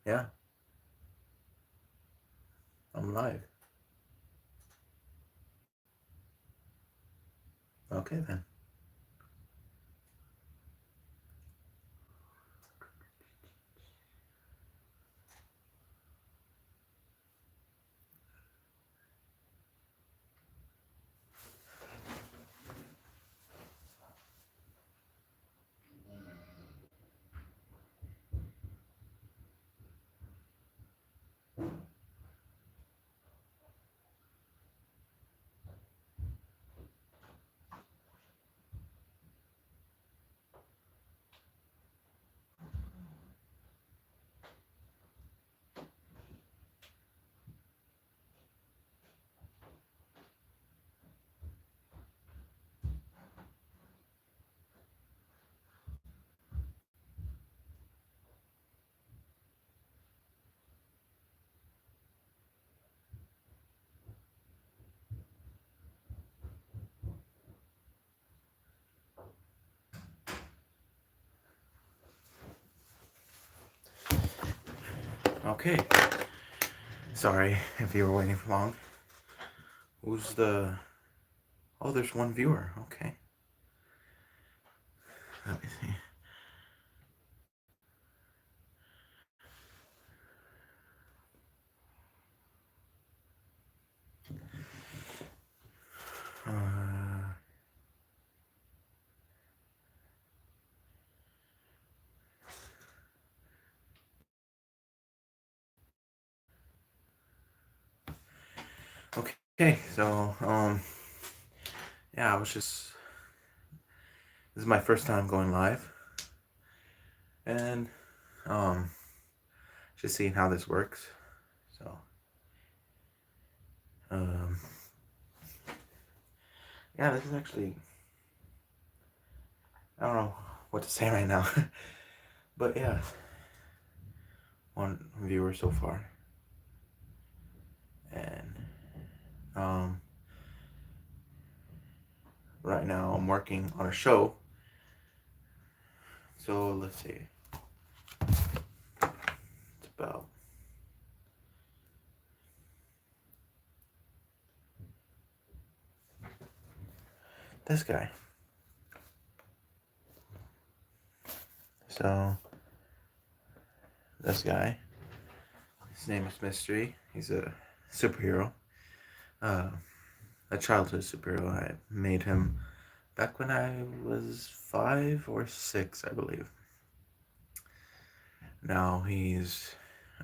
Yeah, I'm live. Okay then. Okay. Sorry if you were waiting for long. Who's the... Oh, there's one viewer. Okay. Let me see. Uh... Okay, so, yeah, I was just... This is my first time going live. And, just seeing how this works. So, um... yeah, this is actually... I don't know what to say right now. But yeah, one viewer so far. And, right now I'm working on a show. So let's see. It's about this guy. So this guy, his name is Mystery. He's a superhero, uh, a childhood superhero. I made him back when I was 5 or 6, I believe. Now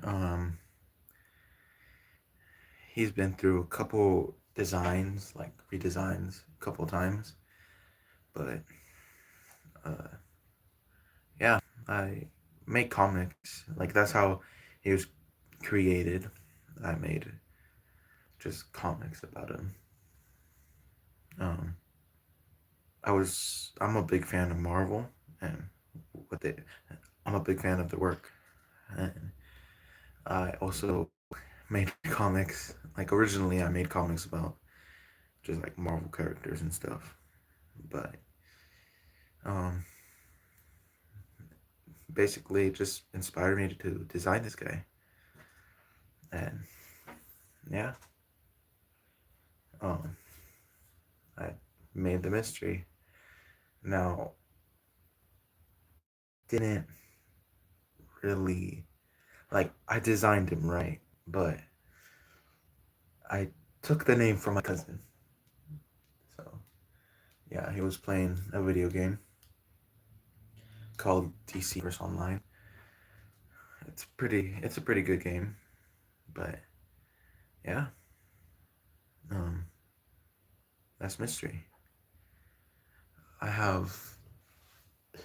um, he's been through a couple designs, like redesigns, a couple times, but yeah, I make comics. Like that's how he was created. I made just comics about him. Um, I'm a big fan of Marvel and what they. I'm a big fan of the work, and I also made comics. Like originally, I made comics about just like Marvel characters and stuff, but um, basically, it just inspired me to design this guy, and yeah, um, I made the mystery. Now, didn't really like I designed him right, but I took the name from my cousin. So yeah, he was playing a video game called DC Universe Online. It's a pretty good game, but yeah, um, that's Mystery. I have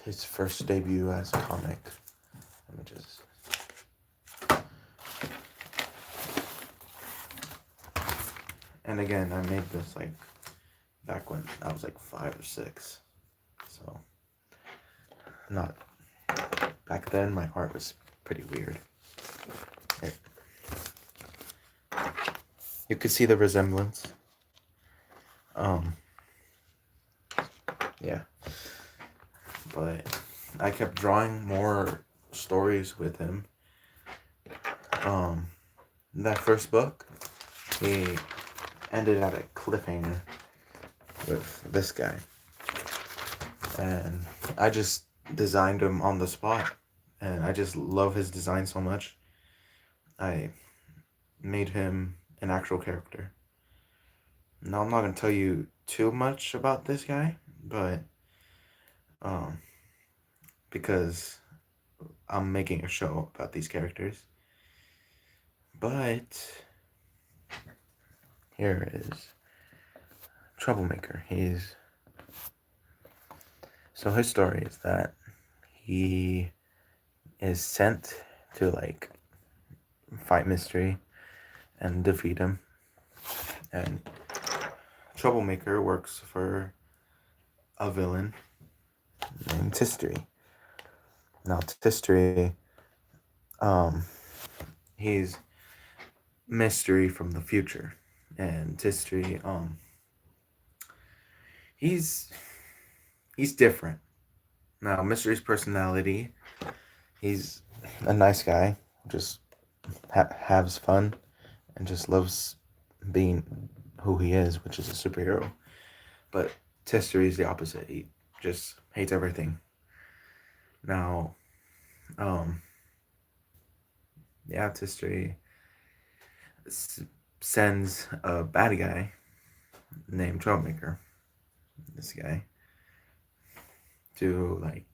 his first debut as a comic. Let me just. And again, I made this like back when I was like 5 or 6. So not back then. My art was pretty weird. It, you could see the resemblance. Um, yeah, but I kept drawing more stories with him, um, that first book, he ended at a cliffhanger with this guy, and I just designed him on the spot, and I just love his design so much. I made him an actual character. Now I'm not gonna tell you too much about this guy, but um, because I'm making a show about these characters. But here is Troublemaker. So his story is that he is sent to like fight Mystery and defeat him. And Troublemaker works for a villain named Tistery. Now Tistery, um, he's Mystery from the future, and Tistery, he's different. Now Mystery's personality, he's a nice guy, just has fun, and just loves being who he is, which is a superhero. But Tistery is the opposite. He just hates everything. Now, um, yeah, Tistery sends a bad guy named Troublemaker, this guy, to like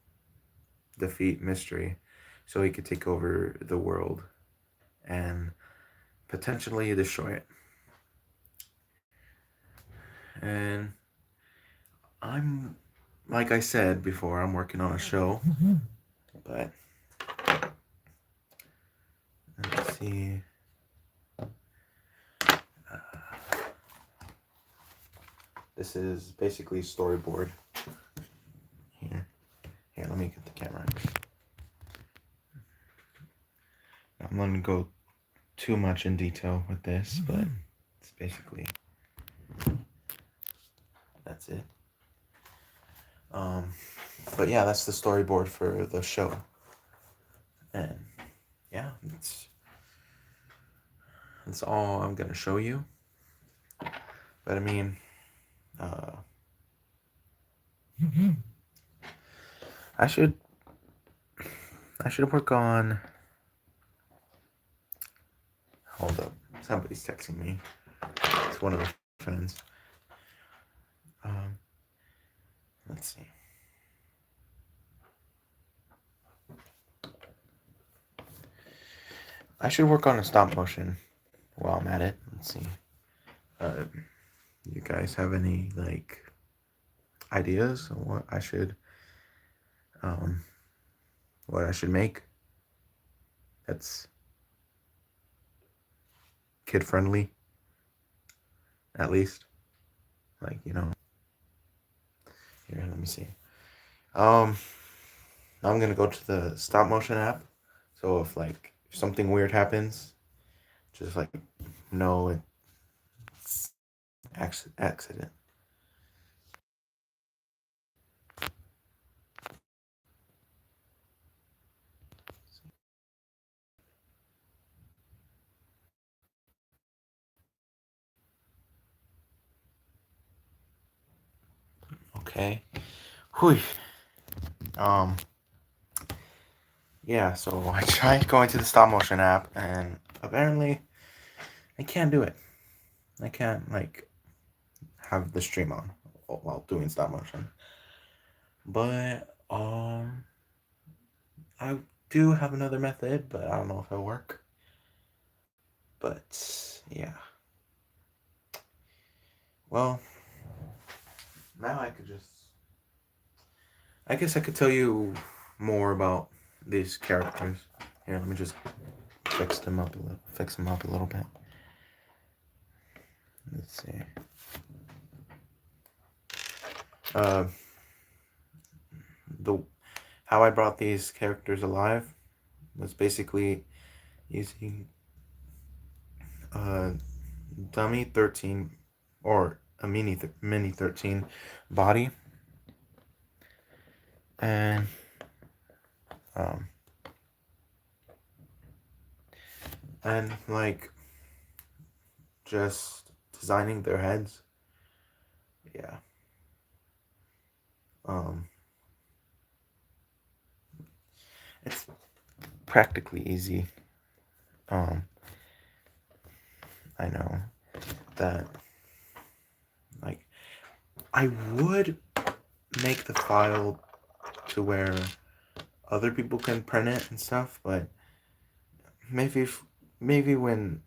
defeat Mystery so he could take over the world and potentially destroy it. And I'm, like I said before, I'm working on a show, but let's see. This is basically storyboard. Here, let me get the camera. I'm not gonna go too much in detail with this, but it's basically that's it. But yeah, that's the storyboard for the show, and yeah, that's all I'm gonna show you. But I mean, uh, I should work on. Hold up, somebody's texting me. It's one of my friends. Um, let's see. I should work on a stop motion while I'm at it. Let's see. Uh, you guys have any like ideas on um, what I should make that's kid friendly, at least? Like, here, let me see. Um, I'm gonna go to the stop motion app. So if something weird happens, just like know it's accident. Okay. Whew. Um. Yeah. So I tried going to the stop motion app, and apparently I can't do it. I can't like have the stream on while doing stop motion. But I do have another method, but I don't know if it'll work. But yeah. Well, now I guess I could tell you more about these characters. Here, let me just fix them up a little bit. Let's see. Uh, the how I brought these characters alive was basically using dummy 13 or a mini 13 body, and um and like just designing their heads. Yeah. Um, it's practically easy. Um, I know that like I would make the file to where other people can print it and stuff, but maybe maybe when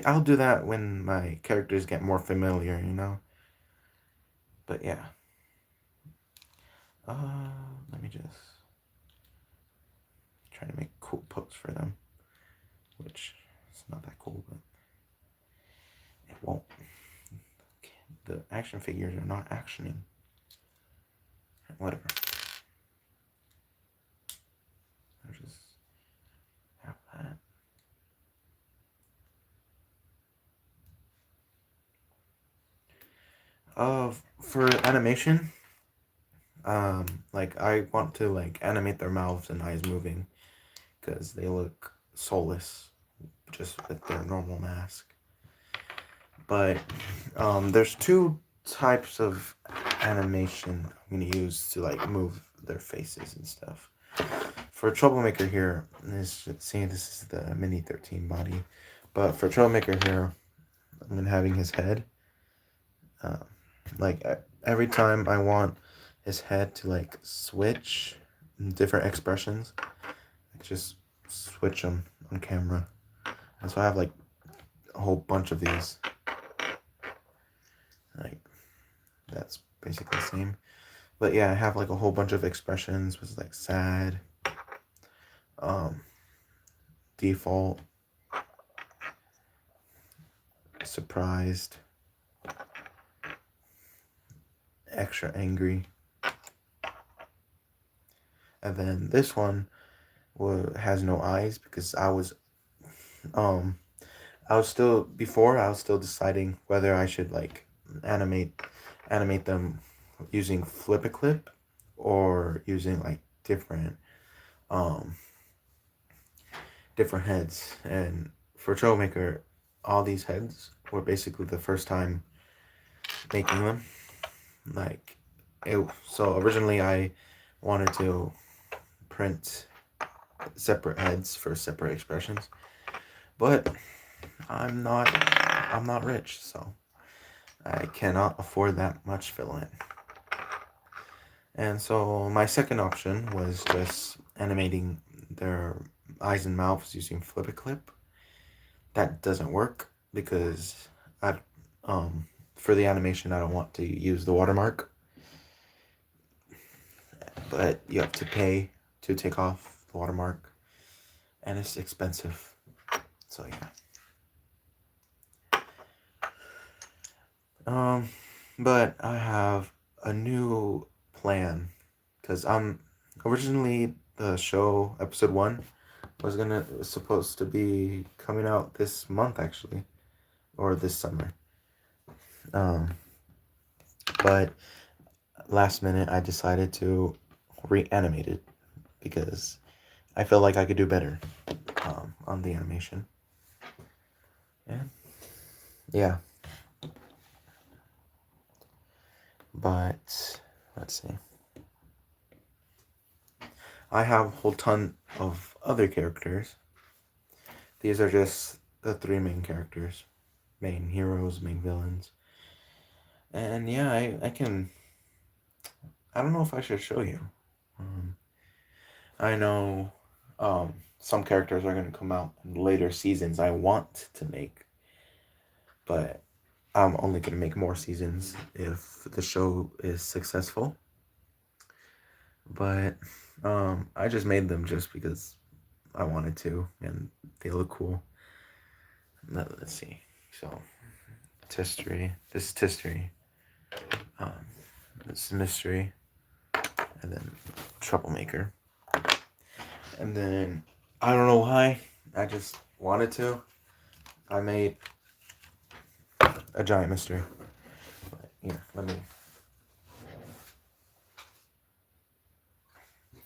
I'll do that when my characters get more familiar, you know. But yeah, let me just try to make cool pose for them, which is not that cool, but it won't. The action figures are not actioning. Whatever. I'll just have that. For animation, like I want to like animate their mouths and eyes moving because they look soulless just with their normal mask. But there's two types of animation I'm gonna use to like move their faces and stuff. For Troublemaker here, this is the Mini 13 body, but for Troublemaker here, I'm gonna having his head. Uh, like every time I want his head to like switch different expressions, I just switch them on camera, and so I have like a whole bunch of these. Like that's basically the same. But yeah, I have like a whole bunch of expressions with like sad, um, default, surprised, extra angry. And then this one has no eyes because um I was still before I was still deciding whether I should like animate animate them using flip a clip or using like um different heads. And for Troublemaker, all these heads were basically the first time making them. Like so originally I wanted to print separate heads for separate expressions, but I'm not rich, so I cannot afford that much fill-in. And so my second option was just animating their eyes and mouths using Flip a Clip. That doesn't work because I for the animation I don't want to use the watermark, but you have to pay to take off the watermark, and it's expensive. So yeah. But I have a new plan because I'm originally the show episode 1 was supposed to be coming out this month actually, or this summer. Um, but last minute I decided to reanimate it because I felt like I could do better on the animation. Yeah. Yeah. But let's see. I have a whole ton of other characters. These are just the 3 main characters, main heroes, main villains. And yeah, I don't know if I should show you. Um, I know some characters are going to come out in later seasons I want to make, but I'm only going to make more seasons if the show is successful. But I just made them just because I wanted to, and they look cool. Let's see. So, Tistery. This is Tistery. This is Mystery. And then Troublemaker. And then, I don't know why, I just wanted to. I made a giant mystery. But, here, let me.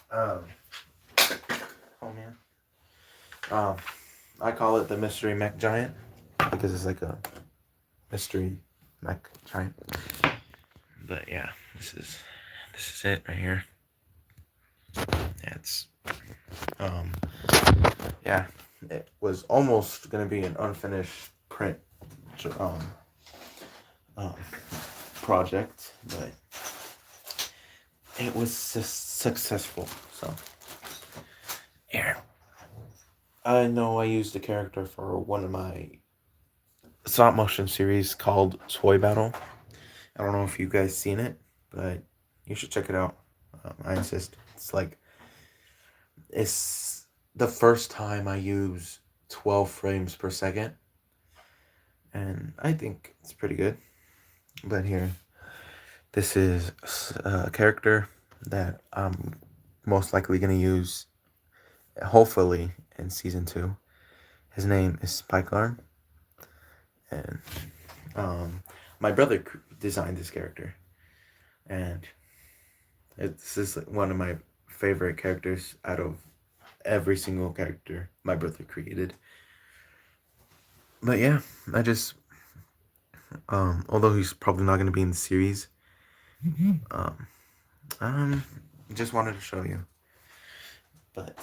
Um. Oh man. I call it the mystery mech giant because it's like a mystery mech giant. But yeah, this is it right here. Yeah, it's um yeah, it was almost gonna be an unfinished print um, um project, but it was successful. So here, I know I used the character for one of my stop motion series called Toy Battle. I don't know if you guys seen it, but you should check it out. I insist. It's the first time I use 12 frames per second, and I think it's pretty good. But here, this is a character that I'm most likely gonna use, hopefully, in season 2. His name is Spike Arm, and um, my brother designed this character, and this is one of my favorite characters out of every single character my brother created. But yeah, I just although he's probably not gonna be in the series, um, um, just wanted to show you. But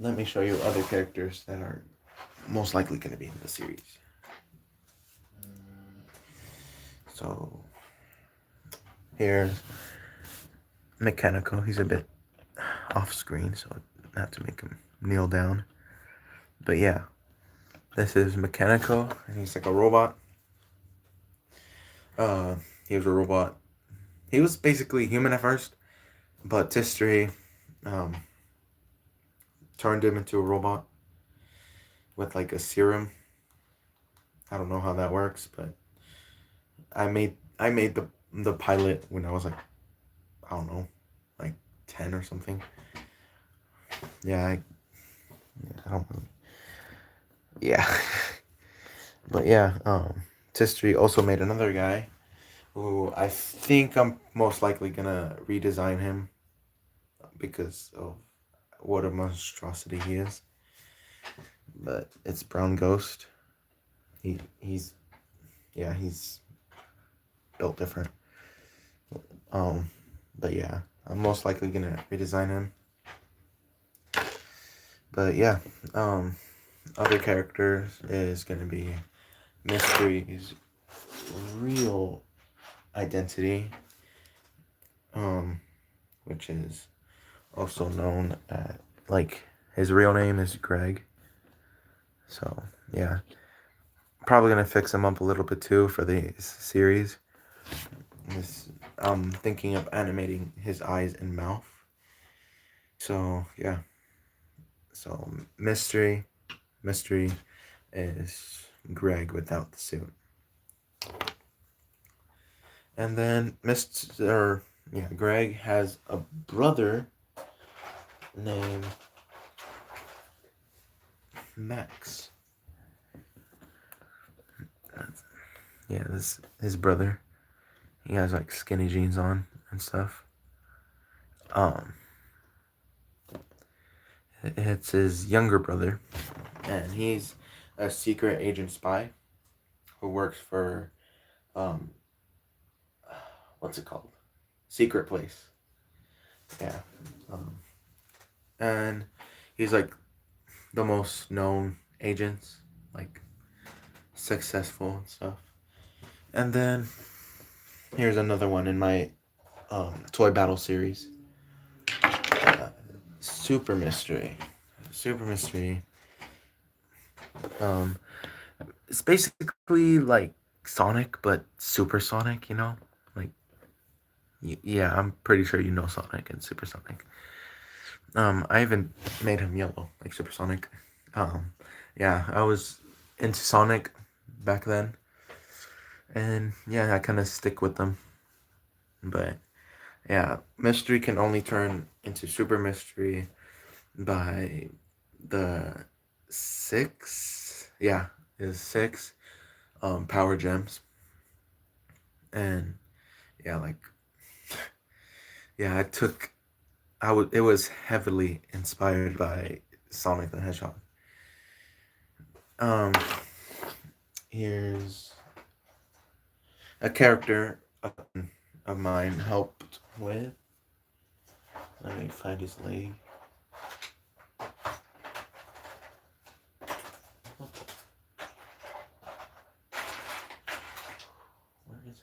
let me show you other characters that are most likely gonna be in the series. So here's Mechanical. He's a bit off screen, so I have to make him kneel down. But yeah, this is Mechanical, and he's like a robot. Uh, he was a robot. He was basically human at first, but Tistri um, turned him into a robot with like a serum. I don't know how that works, but I made the pilot when I was like, I don't know, like 10 or something. Yeah, I don't really. Yeah, but yeah, Tistri also made another guy who I think I'm most likely gonna redesign him because of what a monstrosity he is. But it's Brown Ghost. He's yeah, he's built different. Um, but yeah, I'm most likely gonna redesign him. But yeah, other characters is gonna be Mystery's real identity, um, which is also known as, like, his real name is Greg. So yeah, probably gonna fix him up a little bit too for the series. I'm thinking of animating his eyes and mouth. So yeah, so mystery is Greg without the suit, and then Greg has a brother named Max. Yeah, this his brother. He has like skinny jeans on and stuff. Um, it's his younger brother, and he's a secret agent spy who works for, um, what's it called? Secret Place. Yeah. Um, and he's like the most known agents, like successful and stuff. And then here's another one in my toy battle series. Super Mystery. Super Mystery. Um, it's basically like Sonic, but supersonic. Like yeah, I'm pretty sure you know Sonic and Supersonic. I even made him yellow, like Supersonic. Um, yeah, I was into Sonic back then, and yeah, I kind of stick with them. But yeah, Mystery can only turn into Super Mystery by the six. Yeah, is six power gems, and yeah, like yeah, it was heavily inspired by Sonic the Hedgehog. Um, here's a character of mine helped with. Let me find his leg. Where is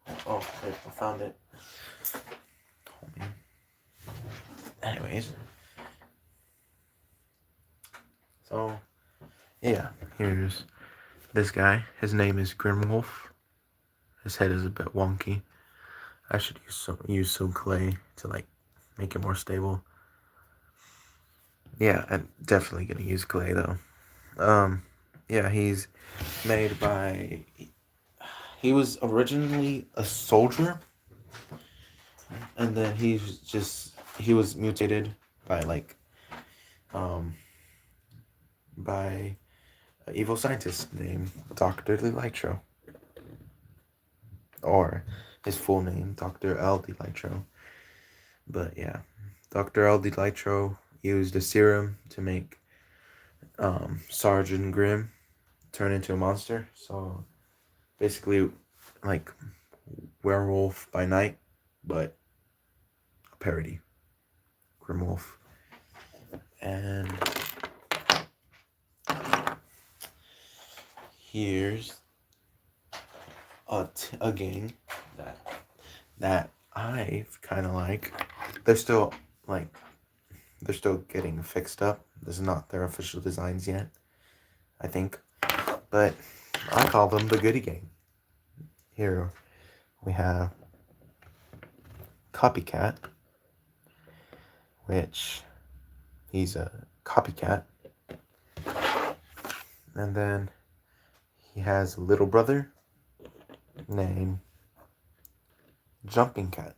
it? Oh, I found it. Oh, man. Anyways, so yeah, here's this guy. His name is Grimwolf. His head is a bit wonky. I should use some clay to like make it more stable. Yeah, I'm definitely gonna use clay though. Yeah, he's made by. He was originally a soldier, and then he was mutated by like um by an evil scientist named Dr. Delightro, or his full name, Dr. L. Delightro. But yeah, Dr. L. Delightro used a serum to make Sergeant Grimm turn into a monster. So basically, like Werewolf by Night, but a parody, Grimwolf. And here's a gang that I kind of like. They're still like they're still getting fixed up. This is not their official designs yet, I think, but I call them the Goody Gang. Here we have Copycat, which he's a copycat, and then he has a little brother named Jumping Cat,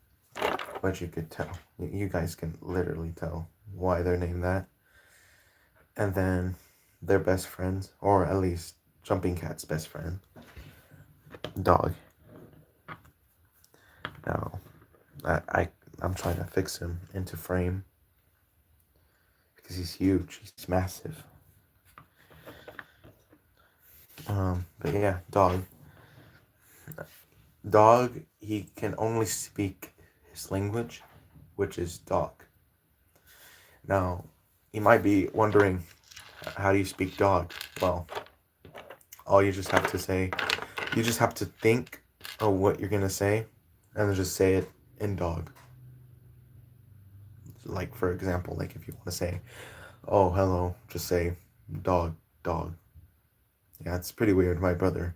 which you could tell. You guys can literally tell why they're named that. And then their best friends, or at least Jumping Cat's best friend, Dog. Now, I'm trying to fix him into frame because he's huge. He's massive. But yeah, Dog. Dog. He can only speak his language, which is dog. Now, you might be wondering, how do you speak dog? Well, all you just have to say, you just have to think of what you're gonna say, and then just say it in dog. Like for example, like if you want to say, "Oh, hello," just say, "Dog, dog." Yeah, it's pretty weird. My brother.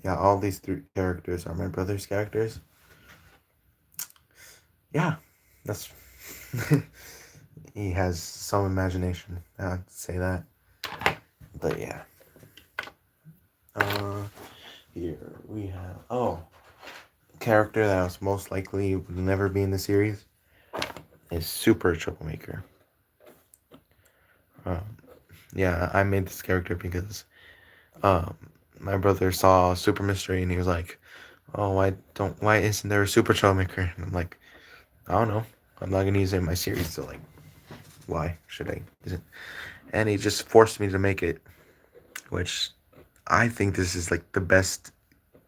Yeah, all these three characters are my brother's characters. Yeah, that's. He has some imagination. I'd say that. But yeah. Uh, Here we have character that was most likely would never be in the series is Super Troublemaker. Um, yeah, I made this character because um, my brother saw Super Mystery and he was like, "Oh, why isn't there a Super Troublemaker?" And I'm like, "I don't know. I'm not gonna use it in my series, so like, why should I use it?" And he just forced me to make it, which I think this is like the best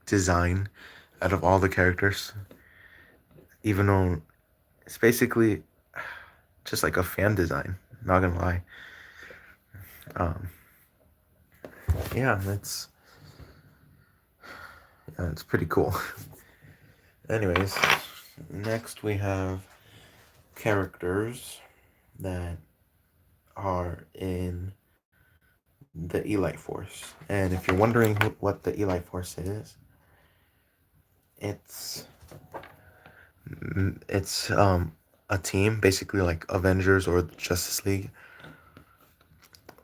design out of all the characters, even though it's basically just like a fan design. Not gonna lie. Um, yeah, it's pretty cool. Anyways, next we have characters that are in the Elite Force, and if you're wondering what the Elite Force is, it's it's a team basically like Avengers or the Justice League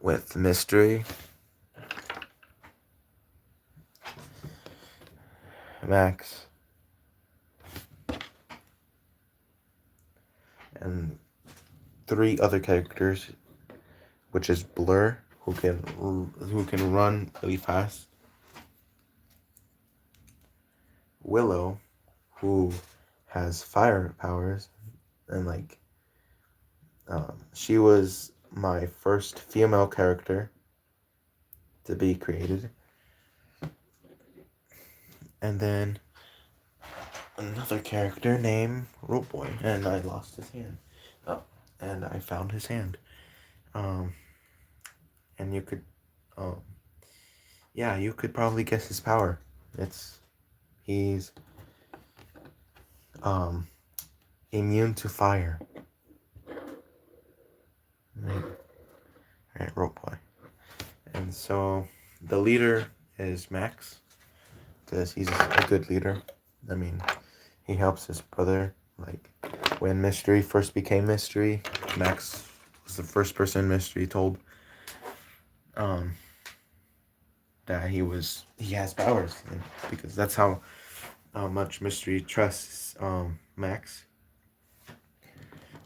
with Mystery, Max, and three other characters, which is Blur, who can run really fast, Willow, who has fire powers and like She was my first female character to be created. And then another character named Rope Boy, and I lost his hand. Oh, and I found his hand. Um, and you could, um, yeah, you could probably guess his power. He's um immune to fire. Right, Rope Boy. And so the leader is Max, because he's a good leader. I mean, he helps his brother. Like, when Mystery first became Mystery, Max was the first person Mystery told that he has powers, and because that's how much Mystery trusts Max.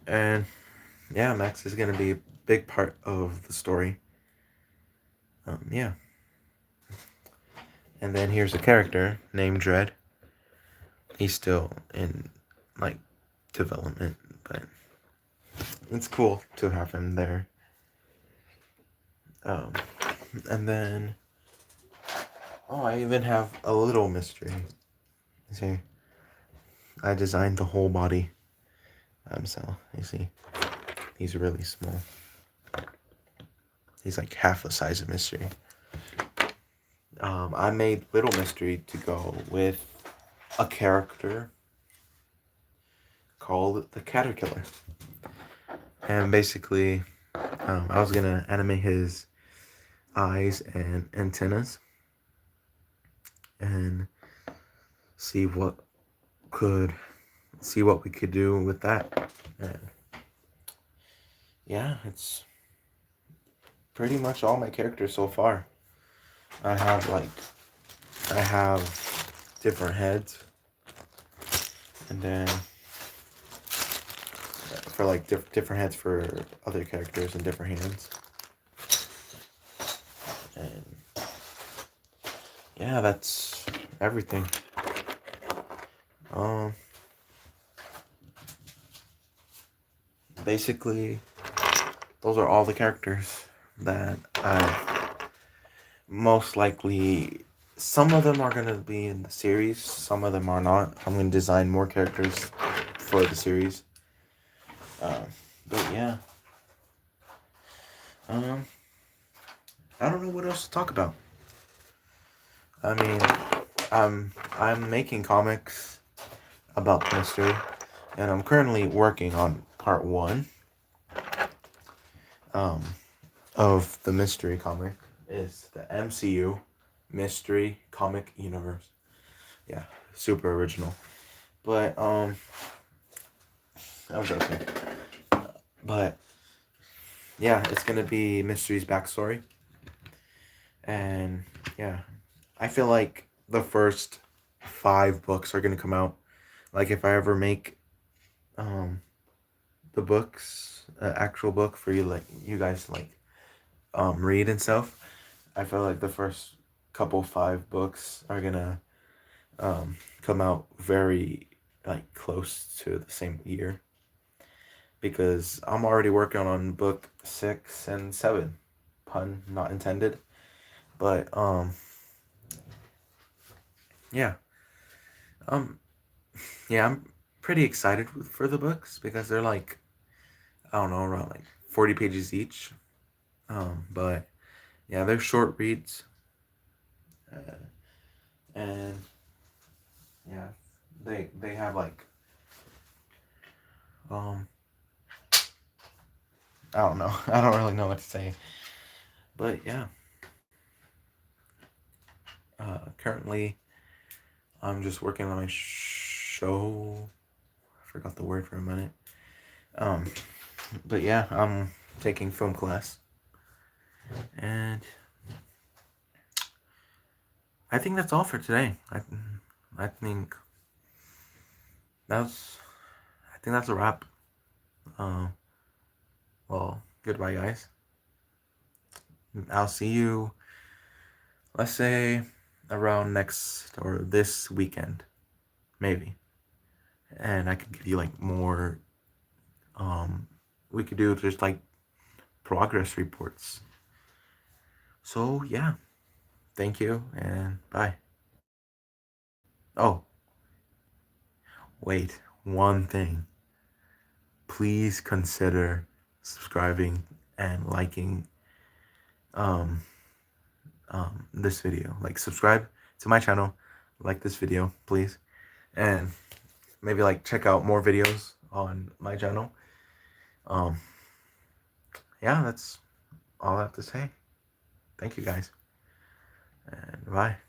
And yeah, Max is gonna be a big part of the story. Yeah. And then here's a character named Dread. He's still in like development, but it's cool to have him there. And then I even have a little mystery. See, I designed the whole body. So you see, he's really small. He's like half the size of Mystery. I made Little Mystery to go with a character called the Caterpillar. And basically, I was gonna animate his eyes and antennas and see what we could do with that. And yeah, it's pretty much all my characters so far. I have different heads, and then for like different heads for other characters and different hands. And yeah, that's everything. Basically, those are all the characters that I most likely. Some of them are gonna be in the series. Some of them are not. I'm gonna design more characters for the series. But yeah. I don't know what else to talk about. I mean, I'm making comics about the Mystery, and I'm currently working on part 1 of the Mystery comic. Is the MCU Mystery Comic Universe. Yeah, super original. But I'm joking. But yeah, it's gonna be Mystery's backstory. And yeah, I feel like the first 5 books are gonna come out. Like, if I ever make the books, actual book for you, like you guys to like read and stuff, I feel like the first couple 5 books are gonna come out very like close to the same year, because I'm already working on book 6 and 7, pun not intended. But yeah, um yeah, I'm pretty excited for the books, because they're like, I don't know, around like 40 pages each. But yeah, they're short reads. And yeah, they have like um I don't know. I don't really know what to say. But yeah. Currently I'm just working on my show. I forgot the word for a minute. Um but yeah, I'm taking film class. And I think that's all for today. I think that's I think that's a wrap. Um well, goodbye guys. I'll see you, let's say, around next or this weekend, maybe. And I could give you like more we could do just like progress reports. So yeah, thank you and bye. Oh, wait, one thing. Please consider subscribing and liking um this video. Like, subscribe to my channel, like this video, please, and maybe like check out more videos on my channel. Um, yeah, that's all I have to say. Thank you guys, and bye.